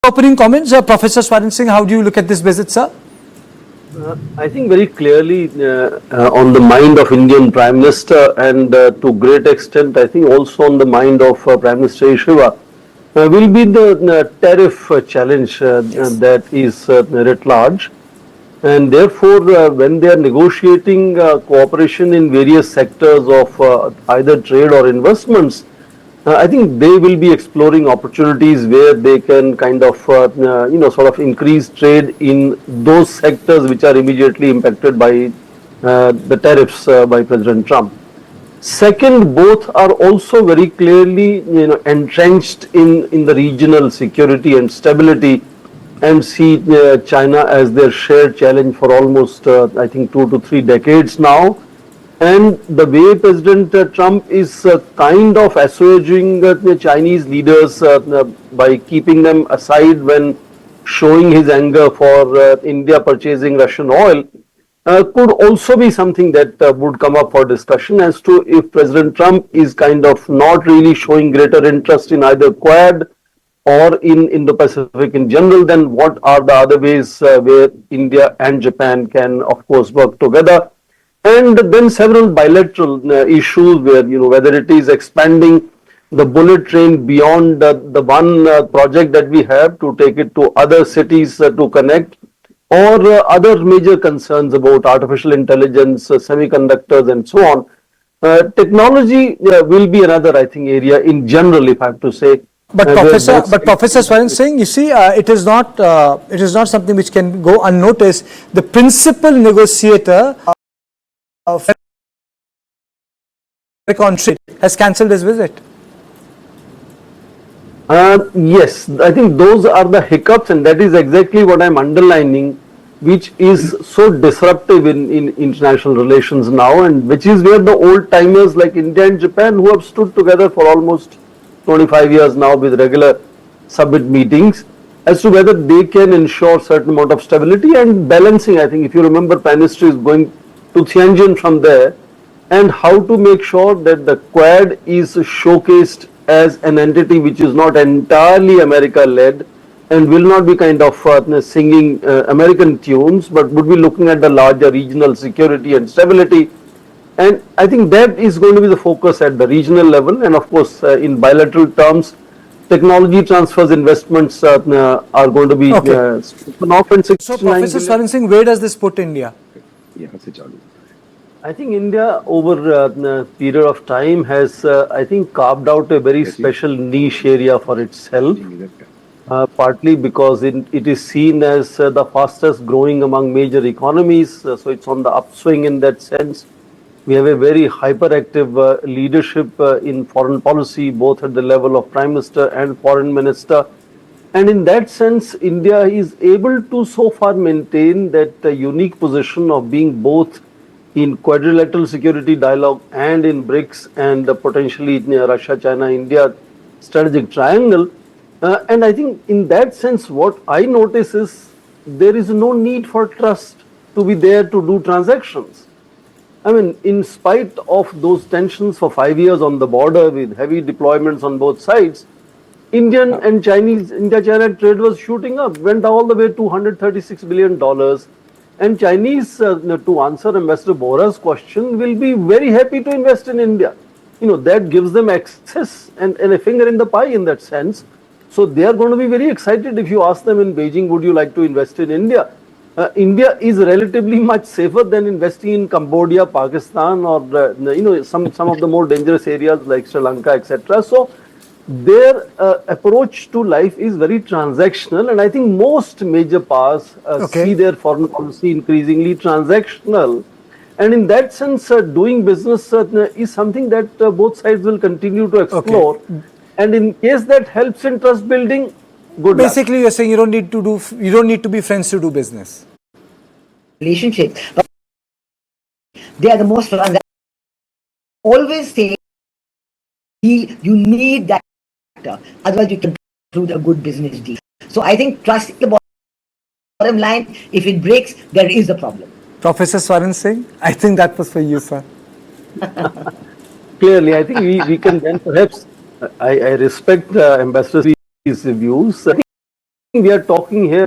opening comments, Professor Swaran Singh, how do you look at this visit, sir? I think very clearly on the mind of Indian Prime Minister and to great extent I think also on the mind of Prime Minister Shiva will be the tariff challenge that is writ large, and therefore when they are negotiating cooperation in various sectors of either trade or investments, I think they will be exploring opportunities where they can kind of, sort of increase trade in those sectors which are immediately impacted by the tariffs by President Trump. Second, both are also very clearly, entrenched in the regional security and stability, and see China as their shared challenge for almost, I think, 2 to 3 decades now. And the way President Trump is kind of assuaging the Chinese leaders by keeping them aside when showing his anger for India purchasing Russian oil could also be something that would come up for discussion as to if President Trump is kind of not really showing greater interest in either Quad or in Indo-Pacific in general, then what are the other ways where India and Japan can, of course, work together. And then several bilateral issues where, whether it is expanding the bullet train beyond the one project that we have to take it to other cities to connect, or other major concerns about artificial intelligence, semiconductors, and so on. Technology will be another, I think, area in general, if I have to say. But Professor Swaran Singh, you see, it is not something which can go unnoticed. The principal negotiator of trade has cancelled his visit. Yes, I think those are the hiccups, and that is exactly what I'm underlining, which is so disruptive in international relations now, and which is where the old timers like India and Japan, who have stood together for almost 25 years now with regular summit meetings, as to whether they can ensure certain amount of stability and balancing. I think if you remember, Prime Minister is going to Tianjin from there, and how to make sure that the Quad is showcased as an entity which is not entirely America-led and will not be kind of singing American tunes, but would be looking at the larger regional security and stability. And I think that is going to be the focus at the regional level, and of course in bilateral terms, technology transfers, investments are going to be spoken of. So Professor Swaran Singh, where does this put India? I think India over a period of time has, I think, carved out a very special niche area for itself, partly because it is seen as the fastest growing among major economies, so it's on the upswing in that sense. We have a very hyperactive leadership in foreign policy, both at the level of Prime Minister and Foreign Minister. And in that sense, India is able to so far maintain that unique position of being both in quadrilateral security dialogue and in BRICS and potentially Russia, China, India strategic triangle. And I think in that sense, what I notice is there is no need for trust to be there to do transactions. I mean, in spite of those tensions for 5 years on the border with heavy deployments on both sides, Indian and India-China trade was shooting up, went all the way to $136 billion. And Chinese, to answer Ambassador Bora's question, will be very happy to invest in India. That gives them access and a finger in the pie in that sense. So they are going to be very excited if you ask them in Beijing, would you like to invest in India? India is relatively much safer than investing in Cambodia, Pakistan, or some of the more dangerous areas like Sri Lanka, etc. So their approach to life is very transactional, and I think most major powers see their foreign policy increasingly transactional. And in that sense, doing business is something that both sides will continue to explore. And in case that helps in trust building, good. Basically, you're saying you don't need to be friends to do business. Relationship, but they are the most transactional. Always say you need that factor, otherwise you can conclude a good business deal. So I think trust is the bottom line. If it breaks, there is a problem. Professor Swaran Singh, I think that was for you, sir. Clearly, I think we can then perhaps, I respect Ambassador's views. we are talking here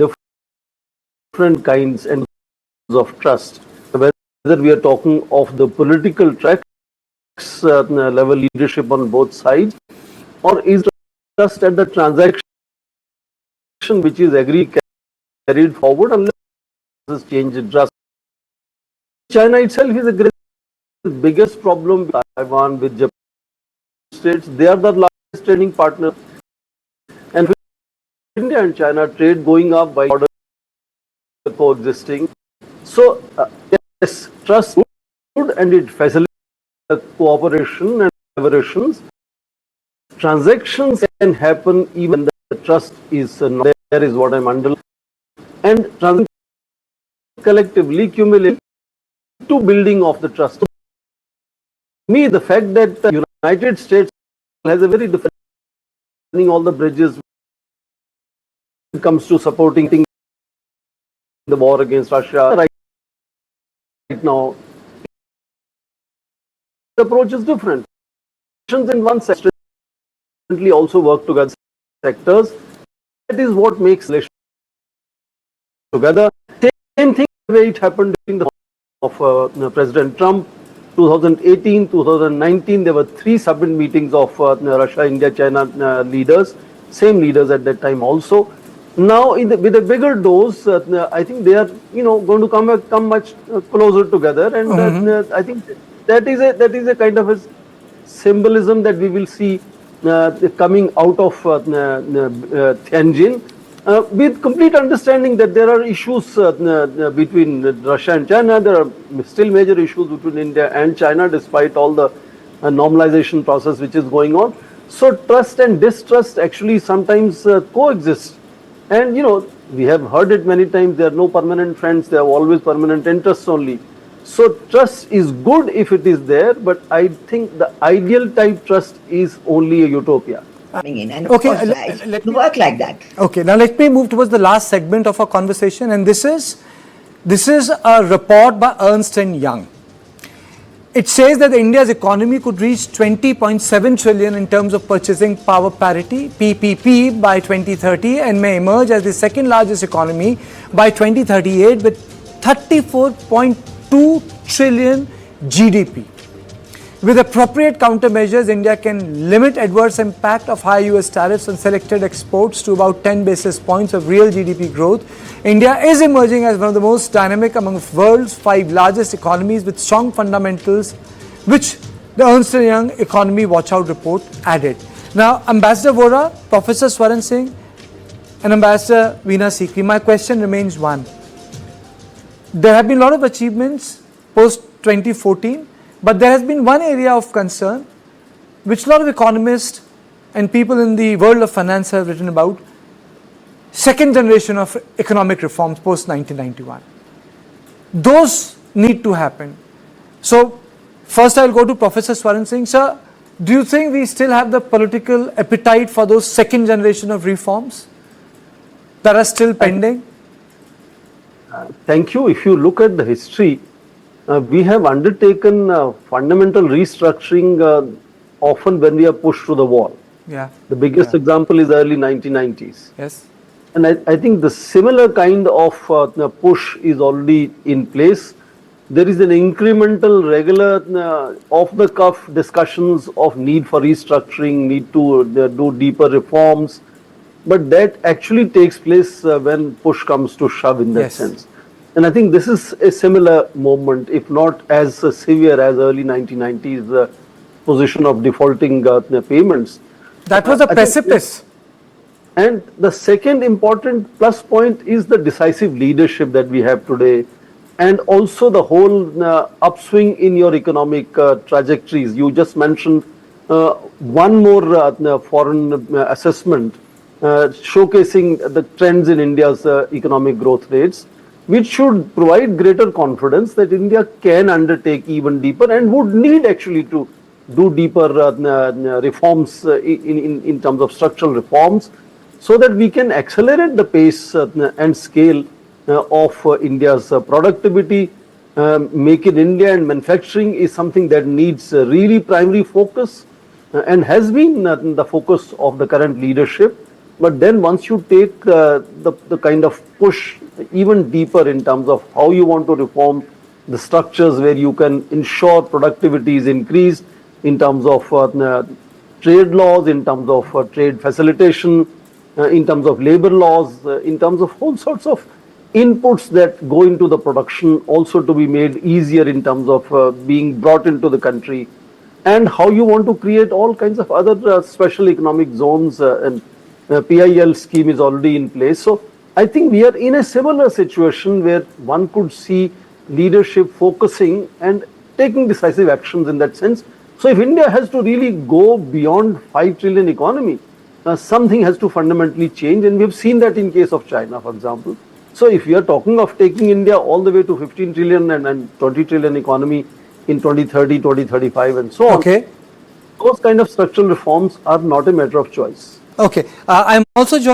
different kinds and of trust. Whether we are talking of the political tracks level leadership on both sides, or is trust at the transaction which is agreed carried forward unless this change in trust. China itself is the biggest problem with Taiwan, with Japan states. They are the largest trading partner, and with India and China trade going up by order coexisting. So yes, trust is good and it facilitates cooperation and collaborations. Transactions can happen even the trust is not there, is what I'm underlining. And transactions collectively accumulate to building of the trust. To me, the fact that the United States has a very different all the bridges when it comes to supporting the war against Russia right now, the approach is different. In one sector also work together sectors. That is what makes relations together. Same thing the way it happened during the of President Trump, 2018, 2019. There were 3 summit meetings of Russia, India, China leaders, same leaders at that time also. Now, with a bigger dose, I think they are, going to come much closer together, and I think that is a kind of a symbolism that we will see coming out of Tianjin, with complete understanding that there are issues between Russia and China. There are still major issues between India and China, despite all the normalization process which is going on. So trust and distrust actually sometimes coexist. And we have heard it many times, there are no permanent friends, there are always permanent interests only. So trust is good if it is there, but I think the ideal type trust is only a utopia. And of course, let me work like that. Okay, now let me move towards the last segment of our conversation, and this is a report by Ernst & Young. It says that India's economy could reach 20.7 trillion in terms of purchasing power parity, PPP, by 2030, and may emerge as the second largest economy by 2038 with 34.2 trillion GDP. With appropriate countermeasures, India can limit adverse impact of high US tariffs on selected exports to about 10 basis points of real GDP growth. India is emerging as one of the most dynamic among the world's 5 largest economies with strong fundamentals, which the Ernst & Young Economy Watch Out report added. Now, Ambassador Vora, Professor Swaran Singh, and Ambassador Veena Sikri, my question remains one. There have been a lot of achievements post 2014. But there has been one area of concern which a lot of economists and people in the world of finance have written about: second generation of economic reforms post 1991. Those need to happen. So first I'll go to Professor Swaran Singh. Sir, do you think we still have the political appetite for those second generation of reforms that are still pending? Thank you. If you look at the history, we have undertaken fundamental restructuring often when we are pushed to the wall. Yeah. The biggest example is early 1990s. Yes. And I think the similar kind of push is already in place. There is an incremental, regular, off-the-cuff discussions of need for restructuring, need to do deeper reforms. But that actually takes place when push comes to shove in that sense. And I think this is a similar moment, if not as severe as early 1990s position of defaulting payments. That was a precipice. And the second important plus point is the decisive leadership that we have today, and also the whole upswing in your economic trajectories. You just mentioned one more foreign assessment showcasing the trends in India's economic growth rates, which should provide greater confidence that India can undertake even deeper and would need actually to do deeper reforms in terms of structural reforms, so that we can accelerate the pace and scale of India's productivity. Make in India and manufacturing is something that needs really primary focus and has been the focus of the current leadership. But then once you take the kind of push even deeper in terms of how you want to reform the structures where you can ensure productivity is increased in terms of trade laws, in terms of trade facilitation, in terms of labor laws, in terms of all sorts of inputs that go into the production also to be made easier in terms of being brought into the country, and how you want to create all kinds of other special economic zones, and PIL scheme is already in place. So I think we are in a similar situation where one could see leadership focusing and taking decisive actions in that sense. So if India has to really go beyond 5 trillion economy, something has to fundamentally change, and we have seen that in case of China, for example. So if we are talking of taking India all the way to 15 trillion and 20 trillion economy in 2030, 2035 and so on, Okay. those kind of structural reforms are not a matter of choice. Okay. I'm also joined